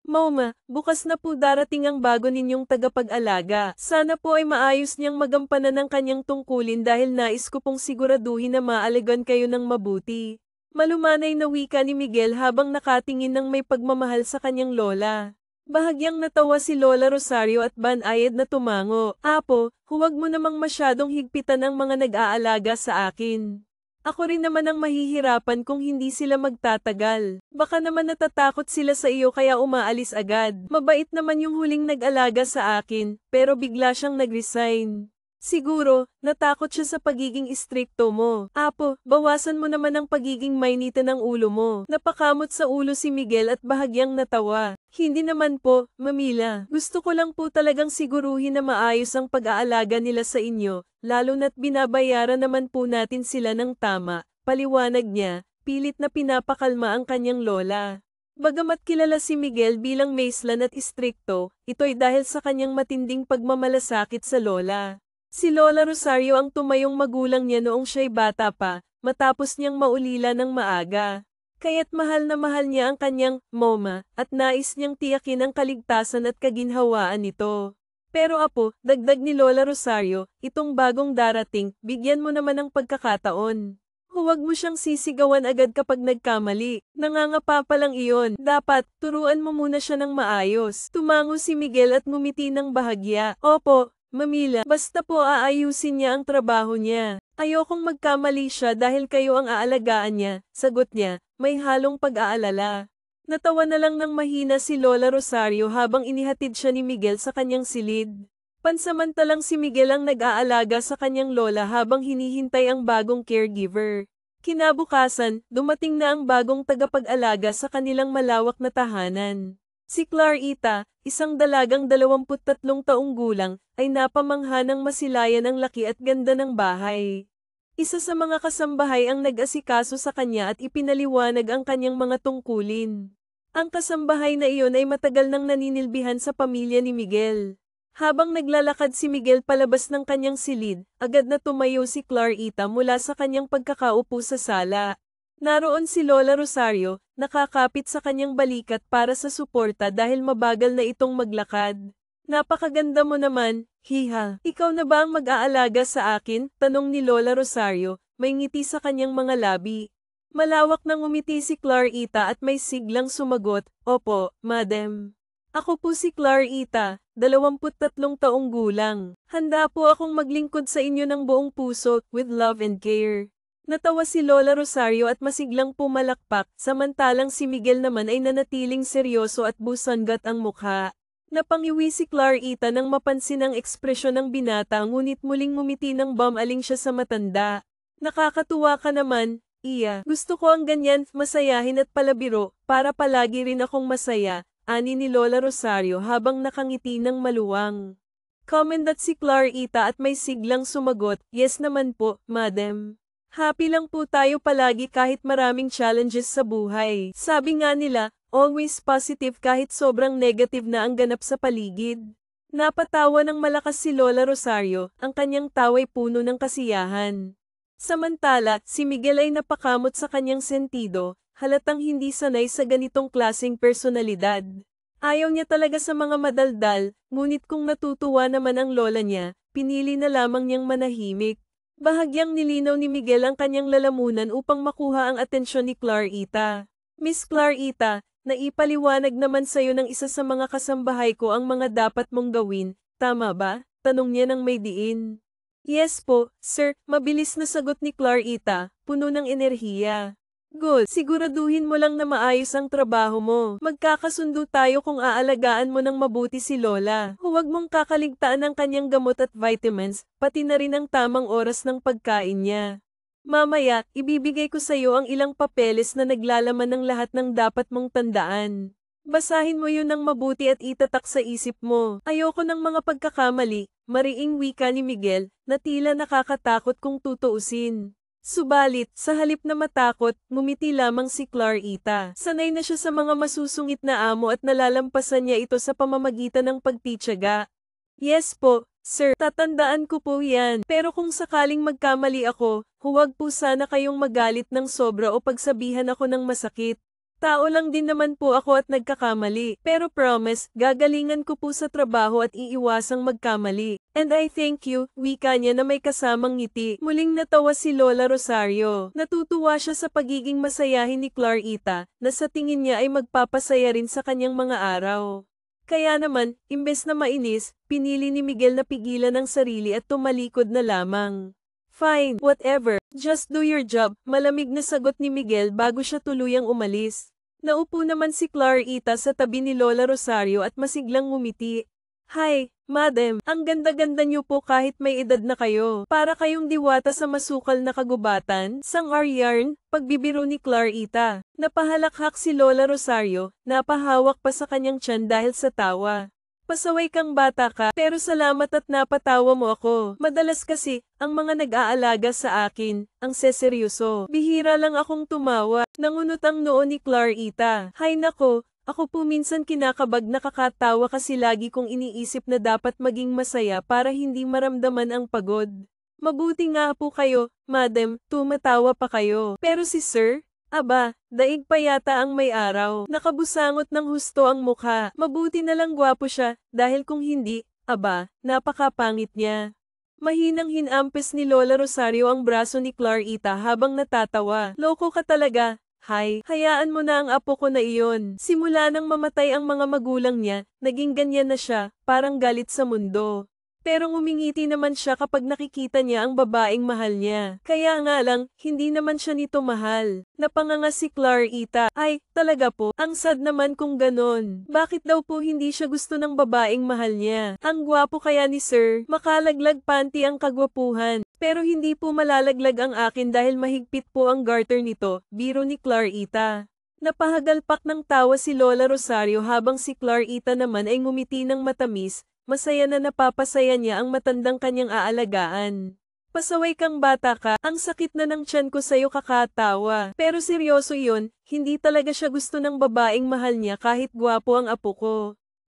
Mama, bukas na po darating ang bago ninyong tagapag-alaga. Sana po ay maayos niyang magampanan ng kanyang tungkulin dahil nais ko pong siguraduhin na maalagaan kayo ng mabuti. Malumanay na wika ni Miguel habang nakatingin ng may pagmamahal sa kanyang lola. Bahagyang natawa si Lola Rosario at banayad na tumango. Apo, huwag mo namang masyadong higpitan ang mga nag-aalaga sa akin. Ako rin naman ang mahihirapan kung hindi sila magtatagal. Baka naman natatakot sila sa iyo kaya umaalis agad. Mabait naman yung huling nag-alaga sa akin, pero bigla siyang nag-resign. Siguro, natakot siya sa pagiging istrikto mo. Apo, bawasan mo naman ang pagiging mainitan ng ulo mo. Napakamot sa ulo si Miguel at bahagyang natawa. Hindi naman po, Mamila. Gusto ko lang po talagang siguruhin na maayos ang pag-aalaga nila sa inyo, lalo na't binabayaran naman po natin sila ng tama. Paliwanag niya, pilit na pinapakalma ang kanyang lola. Bagamat kilala si Miguel bilang maislan at istrikto, ito'y dahil sa kanyang matinding pagmamalasakit sa lola. Si Lola Rosario ang tumayong magulang niya noong siya'y bata pa, matapos niyang maulila ng maaga. Kaya't mahal na mahal niya ang kanyang moma at nais niyang tiyakin ang kaligtasan at kaginhawaan nito. Pero apo, dagdag ni Lola Rosario, itong bagong darating, bigyan mo naman ng pagkakataon. Huwag mo siyang sisigawan agad kapag nagkamali. Nangangapa pa lang iyon. Dapat, turuan mo muna siya ng maayos. Tumango si Miguel at ngumiti ng bahagya. Opo, Mamila, basta po aayusin niya ang trabaho niya. Ayokong magkamali siya dahil kayo ang aalagaan niya, sagot niya, may halong pag-aalala. Natawa na lang ng mahina si Lola Rosario habang inihatid siya ni Miguel sa kanyang silid. Pansamantalang si Miguel ang nag-aalaga sa kanyang lola habang hinihintay ang bagong caregiver. Kinabukasan, dumating na ang bagong tagapag-alaga sa kanilang malawak na tahanan. Si Clarita, isang dalagang 23 taong gulang, ay napamangha ng masilayan ang laki at ganda ng bahay. Isa sa mga kasambahay ang nag-asikaso sa kanya at ipinaliwanag ang kanyang mga tungkulin. Ang kasambahay na iyon ay matagal nang naninilbihan sa pamilya ni Miguel. Habang naglalakad si Miguel palabas ng kanyang silid, agad na tumayo si Clarita mula sa kanyang pagkakaupo sa sala. Naroon si Lola Rosario, nakakapit sa kanyang balikat para sa suporta dahil mabagal na itong maglakad. Napakaganda mo naman, hiha. Ikaw na ba ang mag-aalaga sa akin? Tanong ni Lola Rosario, may ngiti sa kanyang mga labi. Malawak nang umiti si Clarita at may siglang sumagot, Opo, Madam. Ako po si Clarita, 23 taong gulang. Handa po akong maglingkod sa inyo ng buong puso, with love and care. Natawa si Lola Rosario at masiglang pumalakpak, samantalang si Miguel naman ay nanatiling seryoso at busanggat ang mukha. Napangiwi si Clarita nang mapansin ang ekspresyon ng binata ngunit muling ngumiti ng bumaling siya sa matanda. Nakakatuwa ka naman, Iya. Gusto ko ang ganyan, masayahin at palabiro, para palagi rin akong masaya, ani ni Lola Rosario habang nakangiti ng maluwang. Comendat si Clarita at may siglang sumagot, Yes naman po, Madam. Happy lang po tayo palagi kahit maraming challenges sa buhay. Sabi nga nila, always positive kahit sobrang negative na ang ganap sa paligid. Napatawa ng malakas si Lola Rosario, ang kanyang tawa'y puno ng kasiyahan. Samantala, si Miguel ay napakamot sa kanyang sentido, halatang hindi sanay sa ganitong klaseng personalidad. Ayaw niya talaga sa mga madaldal, ngunit kung natutuwa naman ang lola niya, pinili na lamang niyang manahimik. Bahagyang nilinaw ni Miguel ang kanyang lalamunan upang makuha ang atensyon ni Clarita. Miss Clarita, naipaliwanag naman sa'yo ng isa sa mga kasambahay ko ang mga dapat mong gawin, tama ba? Tanong niya ng may diin. Yes po, sir, mabilis na sagot ni Clarita, puno ng enerhiya. Good, siguraduhin mo lang na maayos ang trabaho mo. Magkakasundo tayo kung aalagaan mo ng mabuti si Lola. Huwag mong kakaligtaan ang kanyang gamot at vitamins, pati na rin ang tamang oras ng pagkain niya. Mamaya, ibibigay ko sa iyo ang ilang papeles na naglalaman ng lahat ng dapat mong tandaan. Basahin mo yun ng mabuti at itatak sa isip mo. Ayoko ng mga pagkakamali, mariing wika ni Miguel, na tila nakakatakot kung tutuusin. Subalit, sa halip na matakot, ngumiti lamang si Clarita. Sanay na siya sa mga masusungit na amo at nalalampasan niya ito sa pamamagitan ng pagtitiyaga. Yes po, sir, tatandaan ko po yan. Pero kung sakaling magkamali ako, huwag po sana kayong magalit ng sobra o pagsabihan ako ng masakit. Tao lang din naman po ako at nagkakamali. Pero promise, gagalingan ko po sa trabaho at iiwasang magkamali. And I thank you, wika niya na may kasamang ngiti. Muling natawa si Lola Rosario. Natutuwa siya sa pagiging masayahin ni Clarita, na sa tingin niya ay magpapasaya rin sa kanyang mga araw. Kaya naman, imbes na mainis, pinili ni Miguel na pigilan ang sarili at tumalikod na lamang. Fine, whatever, just do your job, malamig na sagot ni Miguel bago siya tuluyang umalis. Naupo naman si Clarita sa tabi ni Lola Rosario at masiglang ngumiti. Hi, madam, ang ganda-ganda niyo po kahit may edad na kayo. Para kayong diwata sa masukal na kagubatan, sang yarn, pagbibiro ni Clarita. Napahalakhak si Lola Rosario, napahawak pa sa kanyang tiyan dahil sa tawa. Pasaway kang bata ka, pero salamat at napatawa mo ako. Madalas kasi, ang mga nag-aalaga sa akin, ang seseryoso. Bihira lang akong tumawa. Nangunot ang noo ni Clarita. Hay nako, ako po minsan kinakabag nakakatawa kasi lagi kong iniisip na dapat maging masaya para hindi maramdaman ang pagod. Mabuti nga po kayo, madam, tumatawa pa kayo. Pero si sir? Aba, daig pa yata ang may araw. Nakabusangot ng husto ang mukha. Mabuti na lang gwapo siya, dahil kung hindi, aba, napakapangit niya. Mahinang hinampes ni Lola Rosario ang braso ni Clarita habang natatawa. Loko ka talaga. Hay, hayaan mo na ang apo ko na iyon. Simula nang mamatay ang mga magulang niya, naging ganyan na siya, parang galit sa mundo. Pero ngumingiti naman siya kapag nakikita niya ang babaeng mahal niya. Kaya nga lang, hindi naman siya nito mahal. Napanganga si Clarita. Ay, talaga po, ang sad naman kung ganon. Bakit daw po hindi siya gusto ng babaeng mahal niya? Ang gwapo kaya ni sir, makalaglag panty ang kagwapuhan. Pero hindi po malalaglag ang akin dahil mahigpit po ang garter nito, biro ni Clarita. Napahagalpak ng tawa si Lola Rosario habang si Clarita naman ay ngumiti ng matamis. Masaya na napapasaya niya ang matandang kanyang aalagaan. Pasaway kang bata ka, ang sakit na ng tiyan ko sa'yo kakatawa. Pero seryoso iyon, hindi talaga siya gusto ng babaeng mahal niya kahit gwapo ang apo ko.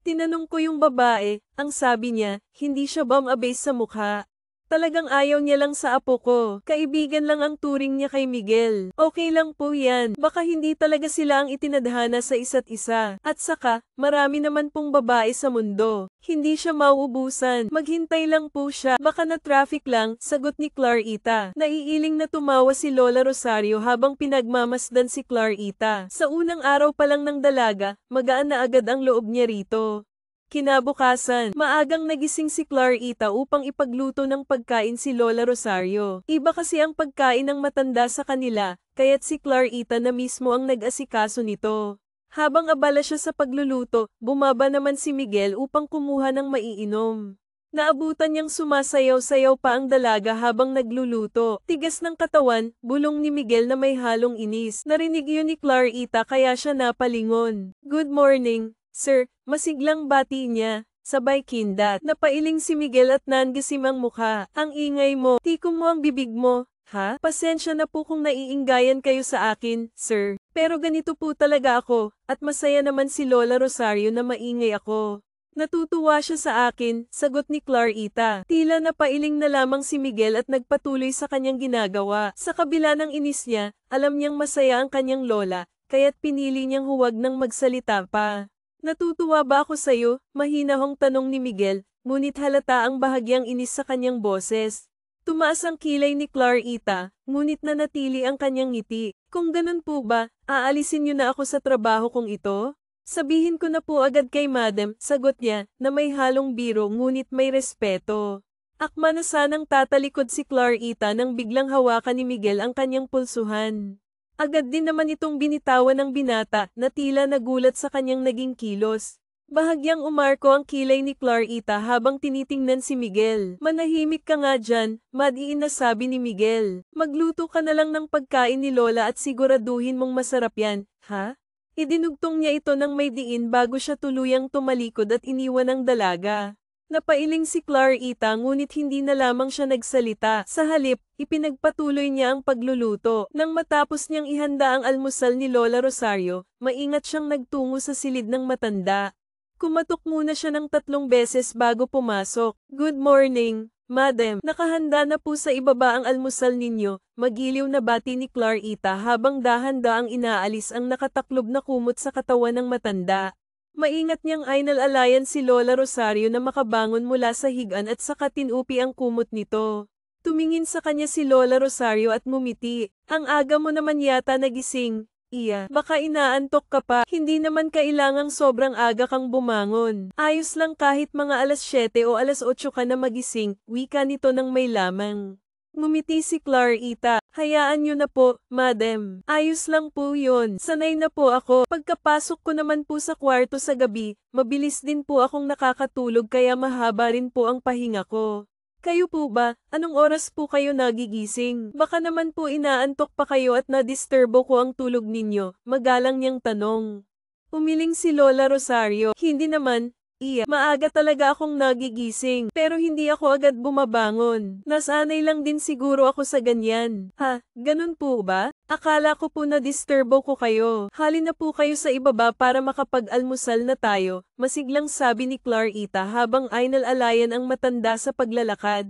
Tinanong ko yung babae, ang sabi niya, hindi siya bum-abase sa mukha. Talagang ayaw niya lang sa apo ko. Kaibigan lang ang turing niya kay Miguel. Okay lang po yan. Baka hindi talaga sila ang itinadhana sa isa't isa. At saka, marami naman pong babae sa mundo. Hindi siya mauubusan. Maghintay lang po siya. Baka na traffic lang, sagot ni Clarita. Naiiling na tumawa si Lola Rosario habang pinagmamasdan si Clarita. Sa unang araw pa lang ng dalaga, magaan na agad ang loob niya rito. Kinabukasan, maagang nagising si Clarita upang ipagluto ng pagkain si Lola Rosario. Iba kasi ang pagkain ng matanda sa kanila, kaya't si Clarita na mismo ang nag-asikaso nito. Habang abala siya sa pagluluto, bumaba naman si Miguel upang kumuha ng maiinom. Naabutan niyang sumasayaw-sayaw pa ang dalaga habang nagluluto. Tigas ng katawan, bulong ni Miguel na may halong inis. Narinig yun ni Clarita kaya siya napalingon. Good morning. Sir, masiglang bati niya, sabay kindat. Napailing si Miguel at nangisim ang mukha. Ang ingay mo, tikom mo ang bibig mo. Ha? Pasensya na po kung naiinggayan kayo sa akin, sir. Pero ganito po talaga ako, at masaya naman si Lola Rosario na maingay ako. Natutuwa siya sa akin, sagot ni Clarita. Tila napailing na lamang si Miguel at nagpatuloy sa kanyang ginagawa. Sa kabila ng inis niya, alam niyang masaya ang kanyang lola, kaya't pinili niyang huwag nang magsalita pa. Natutuwa ba ako sa'yo? Mahinahong tanong ni Miguel, ngunit halata ang bahagyang inis sa kanyang boses. Tumaas ang kilay ni Clarita, ngunit nanatili ang kanyang ngiti. Kung ganun po ba, aalisin niyo na ako sa trabaho kong ito? Sabihin ko na po agad kay madam, sagot niya, na may halong biro ngunit may respeto. Akma na sanang tatalikod si Clarita nang biglang hawakan ni Miguel ang kanyang pulsuhan. Agad din naman itong binitawan ng binata na tila nagulat sa kanyang naging kilos. Bahagyang umarko ang kilay ni Clarita habang tinitingnan si Miguel. Manahimik ka nga dyan, madiin na sabi ni Miguel. Magluto ka na lang ng pagkain ni Lola at siguraduhin mong masarap yan, ha? Idinugtong niya ito ng may diin bago siya tuluyang tumalikod at iniwan ang dalaga. Napailing si Clarita ngunit hindi na lamang siya nagsalita. Sa halip, ipinagpatuloy niya ang pagluluto. Nang matapos niyang ihanda ang almusal ni Lola Rosario, maingat siyang nagtungo sa silid ng matanda. Kumatok muna siya ng 3 beses bago pumasok. Good morning, Madam, nakahanda na po sa ibaba ang almusal ninyo, magiliw na bati ni Clarita habang dahan-daang inaalis ang nakataklob na kumot sa katawan ng matanda. Maingat niyang ainalalayan si Lola Rosario na makabangon mula sa higaan at saka tinupi ang kumot nito. Tumingin sa kanya si Lola Rosario at ngumiti. Ang aga mo naman yata nagising. Iya, baka inaantok ka pa, hindi naman kailangang sobrang aga kang bumangon. Ayos lang kahit mga alas 7 o alas 8 ka na magising, wika nito ng may lamang. Ngumiti si Clarita, hayaan niyo na po, madam. Ayos lang po yun, sanay na po ako. Pagkapasok ko naman po sa kwarto sa gabi, mabilis din po akong nakakatulog kaya mahaba rin po ang pahinga ko. Kayo po ba? Anong oras po kayo nagigising? Baka naman po inaantok pa kayo at nadisturbo ko ang tulog ninyo, magalang niyang tanong. Umiling si Lola Rosario, hindi naman, iya, maaga talaga akong nagigising, pero hindi ako agad bumabangon. Nasanay lang din siguro ako sa ganyan. Ha, ganun po ba? Akala ko po na-disturbo ko kayo. Halina po kayo sa ibaba para makapag-almusal na tayo, masiglang sabi ni Clarita habang ainalalayan ang matanda sa paglalakad.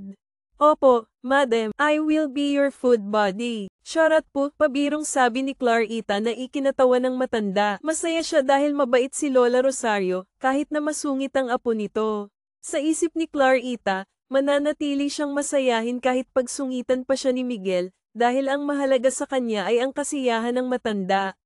Opo, madam, I will be your food buddy. Charot po, pabirong sabi ni Clarita na ikinatawa ng matanda. Masaya siya dahil mabait si Lola Rosario, kahit na masungit ang apo nito. Sa isip ni Clarita, mananatili siyang masayahin kahit pagsungitan pa siya ni Miguel, dahil ang mahalaga sa kanya ay ang kasiyahan ng matanda.